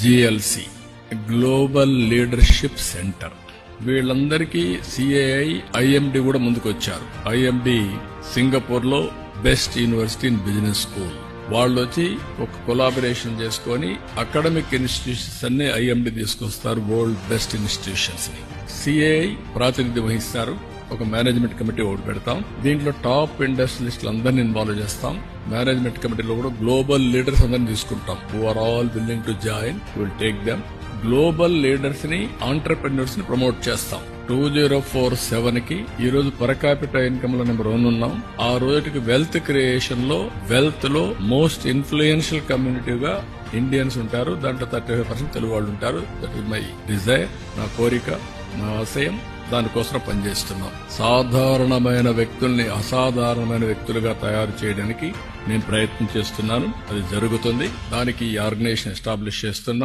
GLC, global leadership centre. వీళ్ళందరికీ CII, IMD కూడా ముందుకొచ్చారు. ఐఎండి సింగపూర్ లో best university in business school. వాళ్ళు వచ్చి ఒక కొలాబరేషన్ చేసుకుని అకాడమిక్ ఇన్స్టిట్యూషన్స్ అన్ని ఐఎండి తీసుకొస్తారు, వరల్డ్ బెస్ట్ ఇన్స్టిట్యూషన్స్ ని. సిఐఐ ప్రాతినిధ్యం వహిస్తారు. ఒక మేనేజ్మెంట్ కమిటీ ఒకటి పెడతాం. దీంట్లో టాప్ ఇండస్ట్రియలిస్టులు అందరినీ ఇన్వాల్వ్ చేస్తాం. మేనేజ్మెంట్ కమిటీలో కూడా గ్లోబల్ లీడర్స్ అందరినీ తీసుకుంటాం. Who are all willing to join, will take them. Global లీడర్స్ ని, ఆంటర్ప్రెన్యూర్స్ ని ప్రమోట్ చేస్తాం. 2047 కి ఈ రోజు పర్ క్యాపిటల్ ఇన్కమ్ లో నెంబర్ 1 ఉన్నాం. ఆ రోజుకి వెల్త్ క్రియేషన్ లో, వెల్త్ లో మోస్ట్ ఇన్ఫ్లుయెన్షియల్ కమ్యూనిటీగా ఇండియన్స్ ఉంటారు. దాంట్లో 35% తెలుగు వాళ్ళు ఉంటారు. దట్ ఇస్ మై డిజైర్, నా కోరిక, నా ఆశయం. దానికోసం పనిచేస్తున్నాం. సాధారణమైన వ్యక్తుల్ని అసాధారణమైన వ్యక్తులుగా తయారు చేయడానికి నేను ప్రయత్నం చేస్తున్నాను. అది జరుగుతుంది. దానికి ఈ ఆర్గనైజేషన్ ఎస్టాబ్లిష్ చేస్తున్నాం.